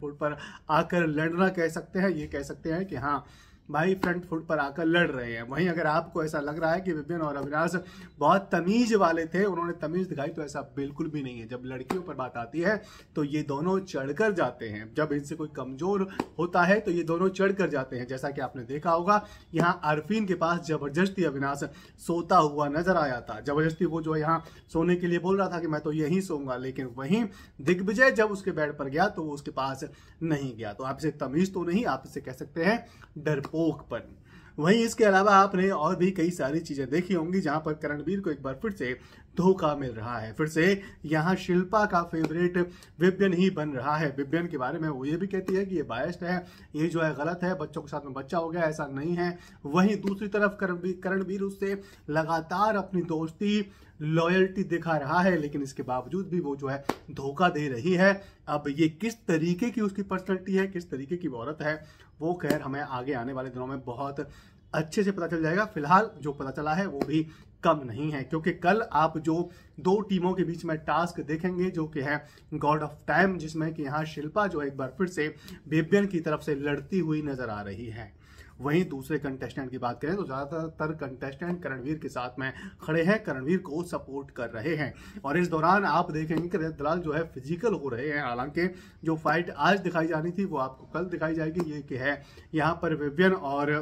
Foot पर आकर लड़ना कह सकते हैं, ये कह सकते हैं कि हाँ भाई फ्रंट फुट पर आकर लड़ रहे हैं। वहीं अगर आपको ऐसा लग रहा है कि विपिन और अविनाश बहुत तमीज वाले थे, उन्होंने तमीज दिखाई, तो ऐसा बिल्कुल भी नहीं है। जब लड़कियों पर बात आती है तो ये दोनों चढ़कर जाते हैं। जब इनसे कोई कमजोर होता है तो ये दोनों चढ़कर जाते हैं। जैसा कि आपने देखा होगा, यहाँ अरफीन के पास जबरदस्ती अविनाश सोता हुआ नजर आया था। जबरदस्ती वो जो है यहाँ सोने के लिए बोल रहा था कि मैं तो यहीं सोऊंगा, लेकिन वहीं दिग्विजय जब उसके बेड पर गया तो वो उसके पास नहीं गया। तो आप इसे तमीज तो नहीं, आप इसे कह सकते हैं डरपोकपन। वहीं इसके अलावा आपने और भी कई सारी चीजें देखी होंगी जहां पर करणवीर को एक बार फिर से धोखा मिल रहा है। फिर से यहाँ शिल्पा का फेवरेट विपिन ही बन रहा है। विपिन के बारे में वो ये भी कहती है कि ये बायस्ड है, ये जो है गलत है, बच्चों के साथ में बच्चा हो गया, ऐसा नहीं है। वहीं दूसरी तरफ करणवीर उससे लगातार अपनी दोस्ती लॉयल्टी दिखा रहा है, लेकिन इसके बावजूद भी वो जो है धोखा दे रही है। अब ये किस तरीके की उसकी पर्सनैलिटी है, किस तरीके की औरत है, वो खैर हमें आगे आने वाले दिनों में बहुत अच्छे से पता चल जाएगा। फिलहाल जो पता चला है वो भी कम नहीं है, क्योंकि कल आप जो दो टीमों के बीच में टास्क देखेंगे जो कि है गॉड ऑफ टाइम, जिसमें कि यहाँ शिल्पा जो एक बार फिर से विपिन की तरफ से लड़ती हुई नजर आ रही है। वहीं दूसरे कंटेस्टेंट की बात करें तो ज्यादातर कंटेस्टेंट करणवीर के साथ में खड़े हैं, करणवीर को सपोर्ट कर रहे हैं। और इस दौरान आप देखेंगे कि रजत दलाल जो है फिजिकल हो रहे हैं। हालांकि जो फाइट आज दिखाई जानी थी वो आपको कल दिखाई जाएगी। ये कि है यहाँ पर विपिन और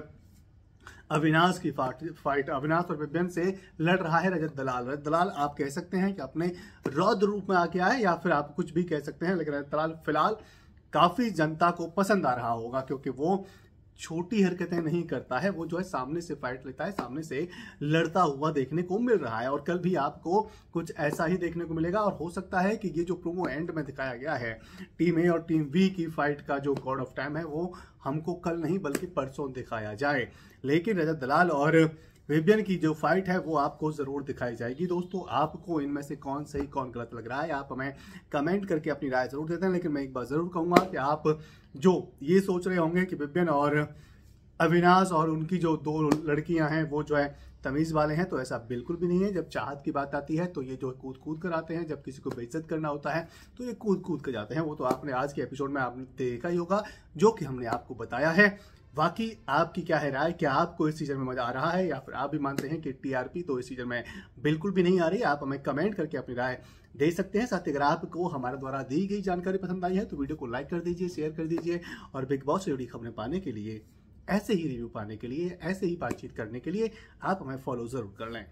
अविनाश की फाइट अविनाश और विपिन से लड़ रहा है रजत दलाल। रजत दलाल आप कह सकते हैं कि अपने रौद्र रूप में आके आए, या फिर आप कुछ भी कह सकते हैं, लेकिन रजत दलाल फिलहाल काफी जनता को पसंद आ रहा होगा, क्योंकि वो छोटी हरकतें नहीं करता है। वो जो है सामने से फाइट लेता है, सामने से लड़ता हुआ देखने को मिल रहा है। और कल भी आपको कुछ ऐसा ही देखने को मिलेगा। और हो सकता है कि ये जो प्रोमो एंड में दिखाया गया है टीम ए और टीम बी की फाइट का जो गॉड ऑफ टाइम है, वो हमको कल नहीं बल्कि परसों दिखाया जाए। लेकिन रजत दलाल और विपिन की जो फाइट है वो आपको जरूर दिखाई जाएगी। दोस्तों, आपको इनमें से कौन सही कौन गलत लग रहा है, आप हमें कमेंट करके अपनी राय जरूर देते हैं। लेकिन मैं एक बार जरूर कहूंगा कि आप जो ये सोच रहे होंगे कि विपिन और अविनाश और उनकी जो दो लड़कियां हैं वो जो है तमीज वाले हैं, तो ऐसा बिल्कुल भी नहीं है। जब चाहत की बात आती है तो ये जो कूद कूद कर आते हैं, जब किसी को बेइज्जत करना होता है तो ये कूद कूद कर जाते हैं। वो तो आपने आज के एपिसोड में आपने देखा ही होगा, जो कि हमने आपको बताया है। बाकी आपकी क्या है राय, क्या आपको इस सीजन में मजा आ रहा है, या फिर आप भी मानते हैं कि टीआरपी तो इस सीजन में बिल्कुल भी नहीं आ रही? आप हमें कमेंट करके अपनी राय दे सकते हैं। साथ ही अगर आपको हमारे द्वारा दी गई जानकारी पसंद आई है तो वीडियो को लाइक कर दीजिए, शेयर कर दीजिए। और बिग बॉस से जुड़ी खबरें पाने के लिए, ऐसे ही रिव्यू पाने के लिए, ऐसे ही बातचीत करने के लिए आप हमें फॉलो जरूर कर लें।